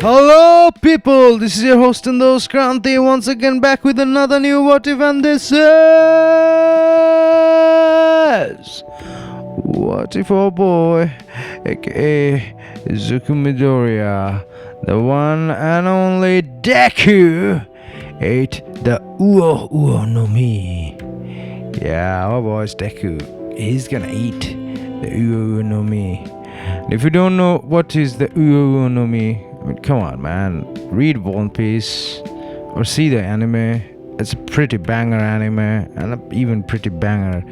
Hello, people. This is your host and host Kranti once again back with another new What If, and this is What If Oh Boy, aka Zuku Midoriya, the one and only Deku, ate the Uo Uo no Mi. Yeah, our boy's Deku. He's gonna eat the Uo Uo no Mi. If you don't know what is the Uo Uo no Mi, I mean, come on, man. Read One Piece or see the anime. It's a pretty banger anime and a even pretty banger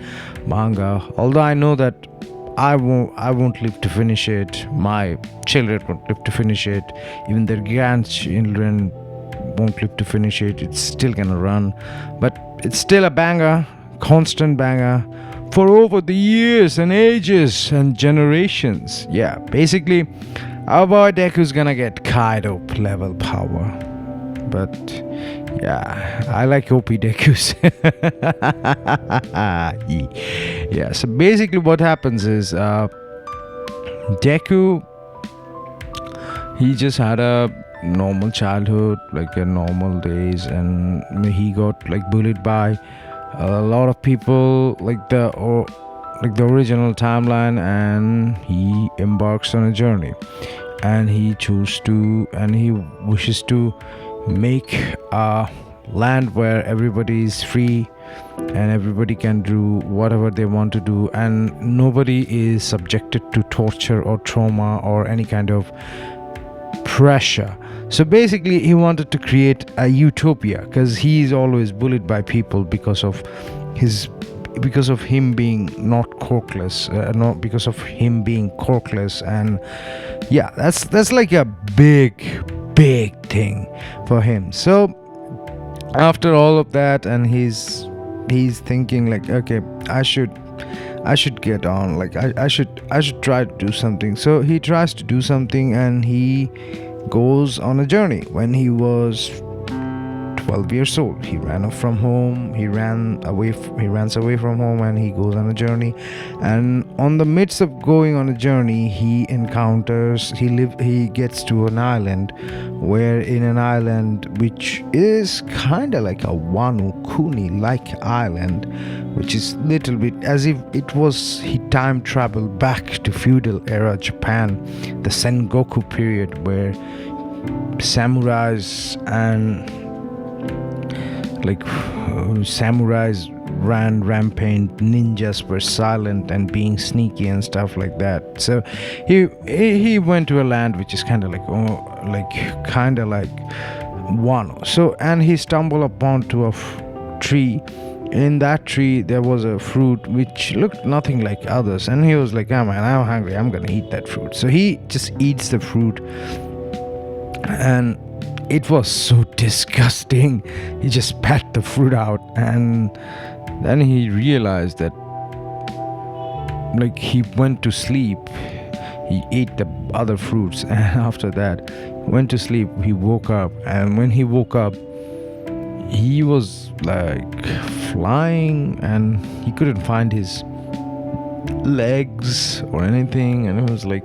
manga. Although I know that I won't live to finish it. My children won't live to finish it. Even their grandchildren won't live to finish it. It's still gonna run, but it's still a banger, constant banger for over the years and ages and generations. Yeah, basically, our boy Deku's gonna get Kaido level power. But yeah, I like OP Deku's. Yeah, so basically what happens is Deku, he just had a normal childhood, like a normal days, and he got like bullied by a lot of people, like the original timeline, and he embarks on a journey, and he wishes to make a land where everybody is free and everybody can do whatever they want to do, and nobody is subjected to torture or trauma or any kind of pressure. So basically he wanted to create a utopia, because he's always bullied by people because of him being not corkless, not because of him being corkless. And yeah, that's like a big thing for him. So after all of that, and he's thinking like, okay, I should get on, like I should try to do something. So he tries to do something, and he goes on a journey. When he was 12 years old, he ran off from home. He runs away from home, and he goes on a journey. And on the midst of going on a journey, he gets to an island, where in an island which is kind of like a Wano Kuni like island, which is little bit as if he time traveled back to feudal era Japan, the Sengoku period, where samurais ran rampant, ninjas were silent and being sneaky and stuff like that. So he went to a land which is kind of like Wano. So, and he stumbled upon to a tree. In that tree there was a fruit which looked nothing like others, and he was like, oh man, I'm hungry, I'm gonna eat that fruit. So he just eats the fruit, and it was so disgusting. He just spat the fruit out, and then he realized that, like, he went to sleep. He ate the other fruits, and after that went to sleep. He woke up, and when he woke up, he was like flying, and he couldn't find his legs or anything, and it was like,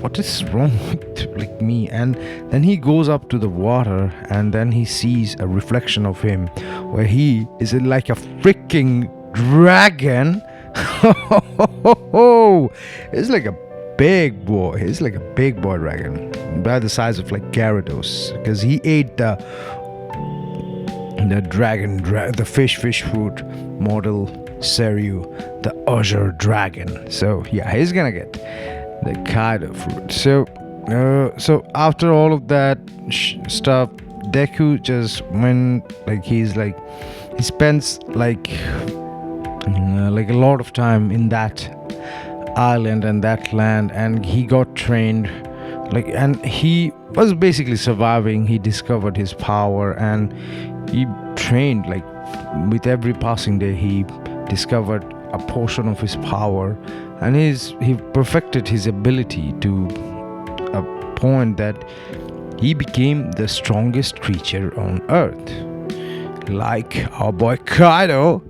what is wrong with like me? And then he goes up to the water, and then he sees a reflection of him, where he is like a freaking dragon. It's like a big boy. He's like a big boy dragon, by the size of like Gyarados, because he ate the fish fruit model Seryu, the Azure dragon. So yeah, he's gonna get the Kaido fruit. So after all of that stuff, Deku just he spends like a lot of time in that island and that land, and he got trained, and he was basically surviving. He discovered his power, and he trained, with every passing day he discovered a portion of his power, and he perfected his ability to a point that he became the strongest creature on earth, like our boy Kaido.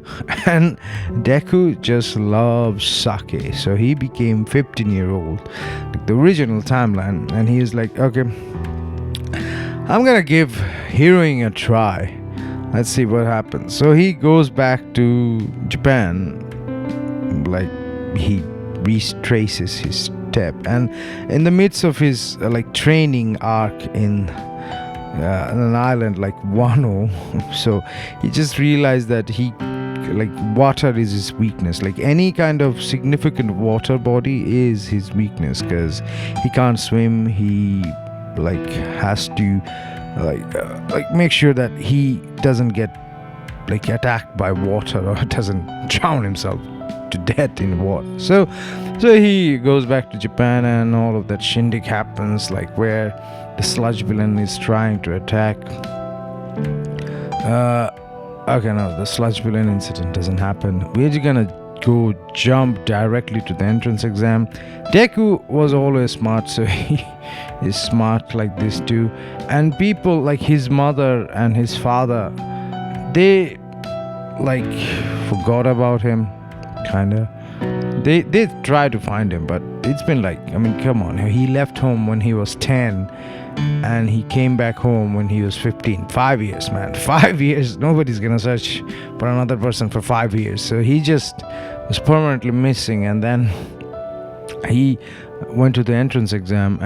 And Deku just loves sake, so he became 15-year-old, like the original timeline, and he is like, okay, I'm gonna give heroing a try. Let's see what happens. So he goes back to Japan, like he retraces his step, and in the midst of his like training arc in an island like Wano, so he just realized that he like water is his weakness. Like any kind of significant water body is his weakness, because he can't swim. He like has to like make sure that he doesn't get like attacked by water or doesn't drown himself to death in water. So he goes back to Japan, and all of that shindig happens, like where the sludge villain is trying to attack. Okay, no, the sludge villain incident doesn't happen. We're just gonna go jump directly to the entrance exam. Deku was always smart, so he is smart like this too. And people like his mother and his father, they like forgot about him, kinda. They try to find him, but it's been like, I mean, come on, he left home when he was 10 and he came back home when he was 15. 5 years, man. 5 years. Nobody's gonna search for another person for 5 years. So he just was permanently missing, and then he went to the entrance exam,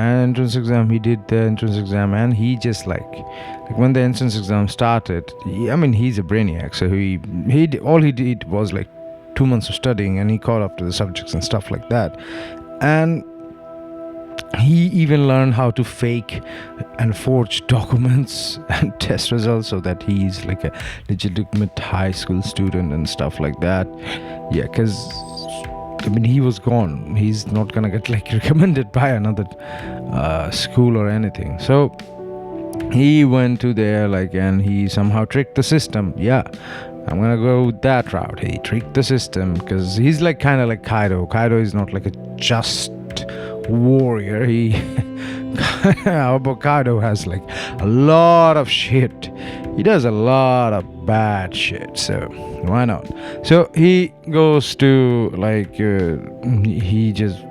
he did the entrance exam, and he just like when the entrance exam started, I mean, he's a brainiac, so all he did was like 2 months of studying, and he caught up to the subjects and stuff like that. And he even learned how to fake and forge documents and test results, so that he's like a legitimate high school student and stuff like that. Yeah, because I mean, he was gone. He's not gonna get like recommended by another school or anything. So he went to there, like, and he somehow tricked the system. Yeah, I'm gonna go that route. He tricked the system because he's like kind of like Kaido. Kaido is not like a just warrior. Kaido has like a lot of shit. He does a lot of bad shit, so why not? So he goes to like he just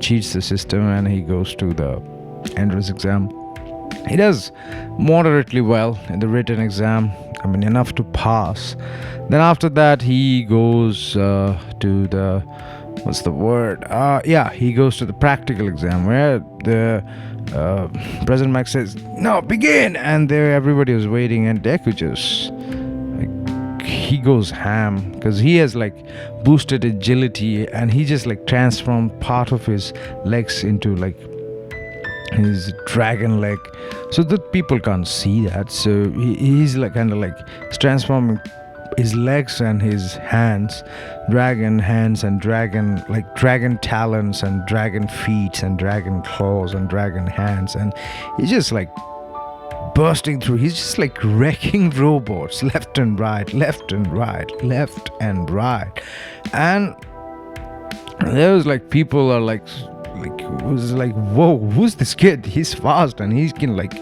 cheats the system, and he goes to the entrance exam. He does moderately well in the written exam. I mean, enough to pass. Then after that, he goes to the what's the word? He goes to the practical exam, where the President Max says, "No, begin!" And there everybody was waiting, and Deku just like he goes ham because he has like boosted agility, and he just like transformed part of his legs into like his dragon leg, so that people can't see that. So he's like kind of like transforming his legs and his hands, dragon hands and dragon talons and dragon feet and dragon claws and dragon hands, and he's just like bursting through. He's just like wrecking robots left and right, left and right, left and right. And there was like people are like it was like, whoa, who's this kid? He's fast, and he can like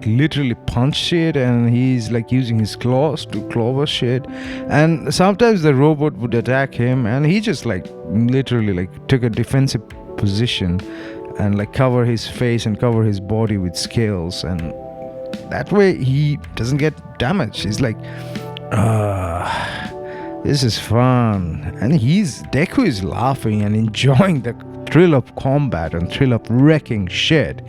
literally punch shit, and he's like using his claws to clover shit. And sometimes the robot would attack him, and he just like literally like took a defensive position and like cover his face and cover his body with scales, and that way he doesn't get damaged. He's like, this is fun. And Deku is laughing and enjoying the thrill of combat and thrill of wrecking shit.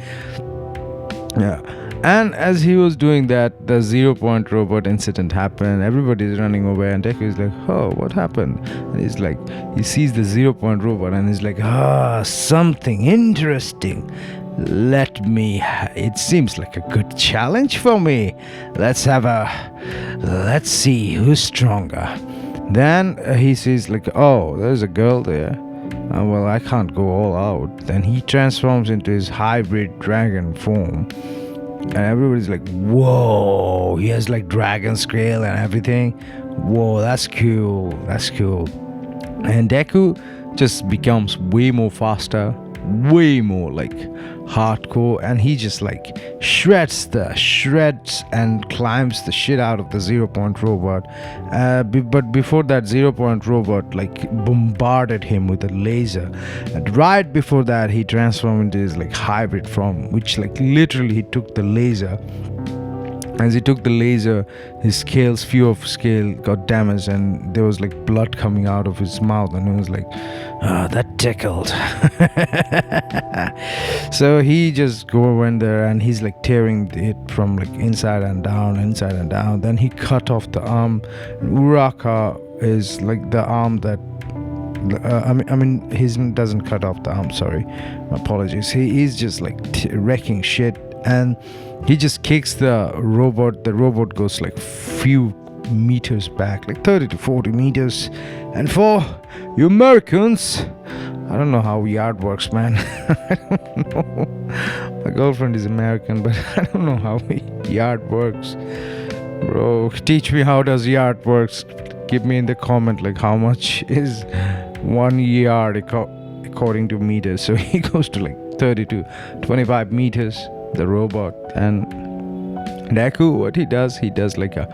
Yeah. And as he was doing that, the 0 point robot incident happened. Everybody's running away, and Deku is like, oh, what happened? And he's like, he sees the 0 point robot, and he's like, something interesting. It seems like a good challenge for me. Let's see who's stronger. Then he sees like, oh, there's a girl there. Well, I can't go all out. Then he transforms into his hybrid dragon form, and everybody's like, whoa, he has like dragon scale and everything. Whoa, that's cool. And Deku just becomes way more faster, way more like hardcore, and he just like shreds and climbs the shit out of the 0 point robot. But before that, 0 point robot like bombarded him with a laser, and right before that he transformed into his like hybrid form, which like literally he took the laser. As he took the laser, his few of scale got damaged, and there was like blood coming out of his mouth, and he was like, that tickled. So he just went there, and he's like tearing it from like inside and down. Then he cut off the arm. Uraka is like the arm that I mean, he doesn't cut off the arm, sorry, my apologies. He is just like wrecking shit, and he just kicks the robot. The robot goes like few meters back, like 30 to 40 meters. And for you Americans, I don't know how yard works, man. I don't know. My girlfriend is American, but I don't know how yard works. Bro, teach me how does yard works. Give me in the comment like how much is 1 yard according to meters. So he goes to like 30 to 25 meters, the robot. And Deku, what he does like a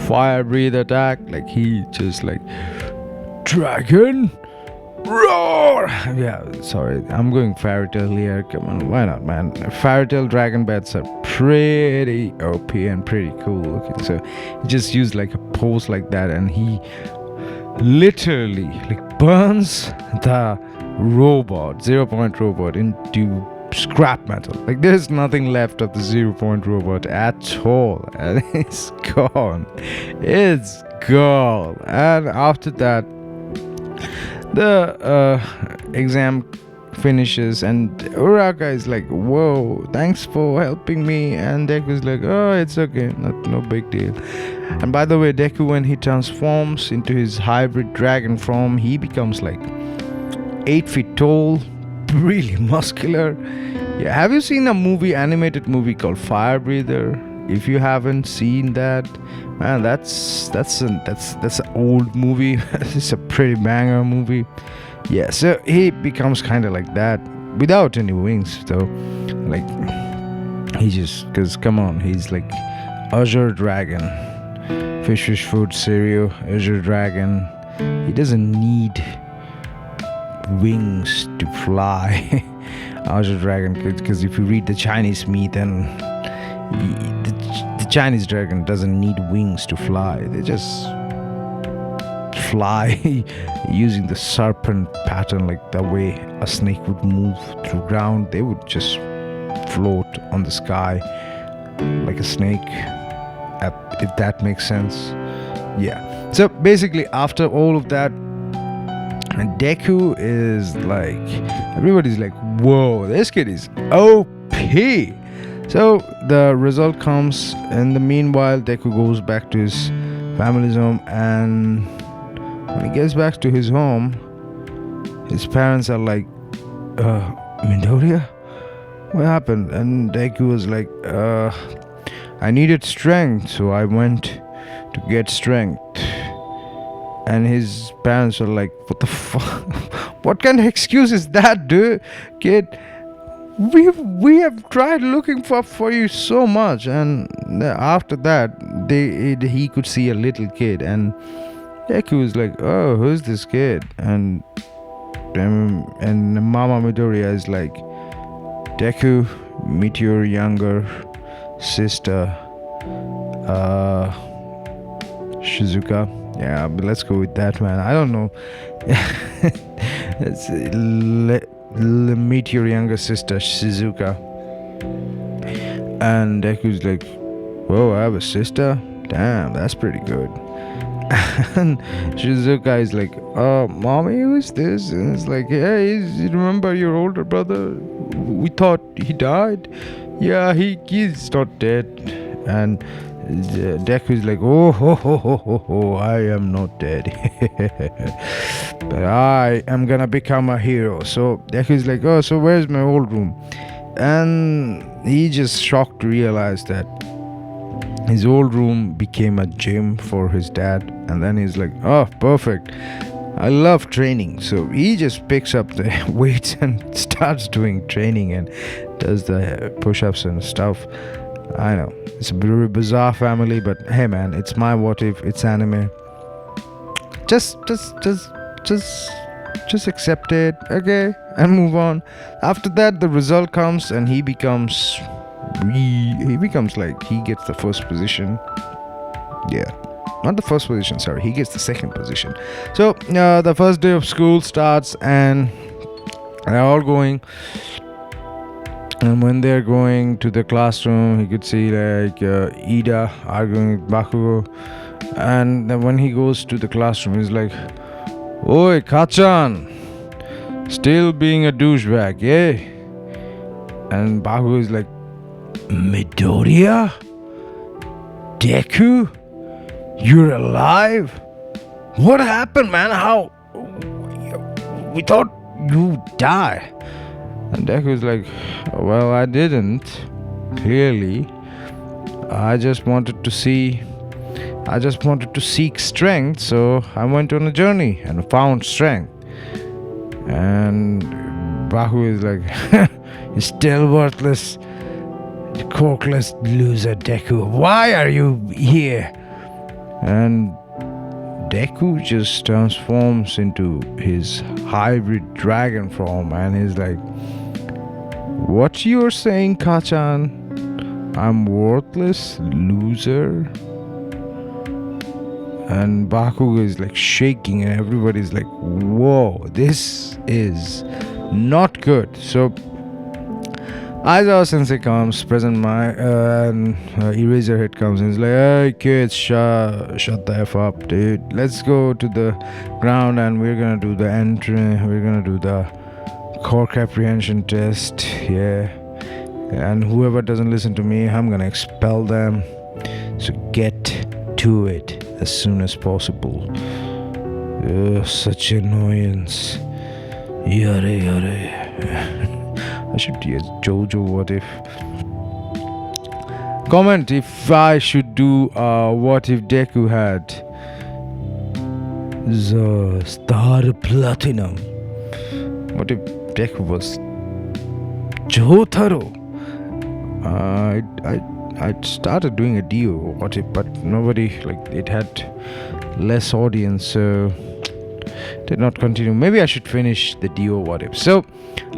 fire breathe attack. Like he just like dragon roar. Yeah, sorry, I'm going fairy tale here. Come on, why not, man? Fairy tale dragon bats are pretty OP and pretty cool looking. So he just used like a pose like that, and he literally like burns the robot, 0 point robot, into scrap metal. Like there's nothing left of the 0 point robot at all, and it's gone. And after that, the exam finishes, and Uraka is like, whoa, thanks for helping me. And Deku's like, oh, it's okay, no big deal. And by the way, Deku, when he transforms into his hybrid dragon form, he becomes like 8 feet tall, really muscular. Yeah, have you seen a animated movie called Fire Breather? If you haven't seen that, man, that's an old movie. It's a pretty banger movie. Yeah, so he becomes kind of like that without any wings. So like he just, because come on, he's like Azure Dragon, fish food cereal, Azure Dragon. He doesn't need wings to fly. Azure Dragon, because if you read the Chinese myth, then the Chinese dragon doesn't need wings to fly. They just fly using the serpent pattern, like the way a snake would move through ground. They would just float on the sky like a snake, if that makes sense. Yeah, so basically after all of that, Deku is like, everybody's like, whoa, this kid is OP. So the result comes. In the meanwhile, Deku goes back to his family's home, and when he gets back to his home, his parents are like, Midoriya, what happened? And Deku was like, I needed strength, so I went to get strength. And his parents are like, what the fuck? What kind of excuse is that, dude? Kid, we have tried looking for you so much. And after that, he could see a little kid, and Deku was like, oh, who's this kid? And Mama Midoriya is like, Deku, meet your younger sister, Shizuka. Yeah, but let's go with that, man. I don't know. Meet your younger sister, Shizuka. And Deku's like, whoa, I have a sister? Damn, that's pretty good. And Shizuka is like, mommy, who is this? And it's like, hey, you remember your older brother? We thought he died. Yeah, he's not dead. And Deku is like, oh, I am not dead. But I am gonna become a hero. So Deku is like, oh, so where's my old room? And he just shocked to realize that his old room became a gym for his dad. And then he's like, oh, perfect. I love training. So he just picks up the weights and starts doing training and does the push-ups and stuff. I know it's a very bizarre family, but hey man, it's my what if. It's anime. Just accept it, okay, and move on. After that, the result comes, and he becomes like he gets the first position. Yeah, not the first position. Sorry, he gets the second position. So the first day of school starts, and they're all going. And when they're going to the classroom, he could see like Ida arguing with Bakugo. And then when he goes to the classroom, he's like, "Oi, Kachan, still being a douchebag, yeah?" And Bakugo is like, "Midoriya? Deku? You're alive? What happened, man? How? We thought you died." And Deku is like, "Well, I didn't. Clearly. I just wanted to seek strength, so I went on a journey and found strength." And Baku is like, "You're still worthless, corkless loser, Deku. Why are you here?" And Deku just transforms into his hybrid dragon form, and he's like, "What you're saying, Kachan? I'm worthless, loser?" And Bakugo is like shaking, and everybody's like, "Whoa, this is not good." So Aizawa Sensei comes, present my and Eraserhead comes and is like, "Hey kids, shut the F up, dude. Let's go to the ground and we're gonna do the entry. We're gonna do the core comprehension test. Yeah. And whoever doesn't listen to me, I'm gonna expel them. So get to it as soon as possible." Such annoyance. Yare. I should use Jojo what if. Comment if I should do what if Deku had the Star Platinum. What if Deku was Jotaro? I started doing a Dio what if, but nobody, like, it had less audience, so did not continue. Maybe I should finish the Dio what if. So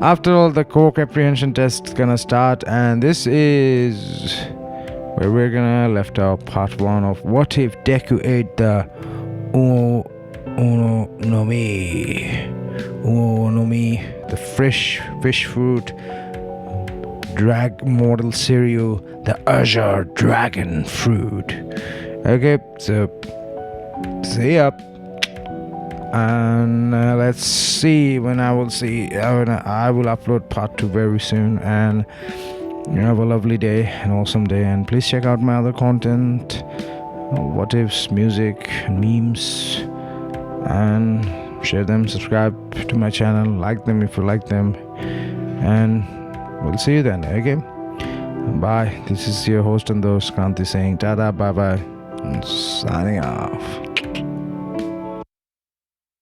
after all, the core comprehension test is gonna start, and this is where we're gonna left out part 1 of what if Deku ate the Uno no Mi, the fresh fish fruit mortal cereal, the Azure dragon fruit. Okay, so see ya. And let's see when I will upload part 2 very soon. And you have a lovely day, an awesome day, and please check out my other content, what ifs, music, memes, and share them. Subscribe to my channel, like them if you like them, and we'll see you then. Okay, bye. This is your host and host Kranti saying tada, bye bye, and signing off.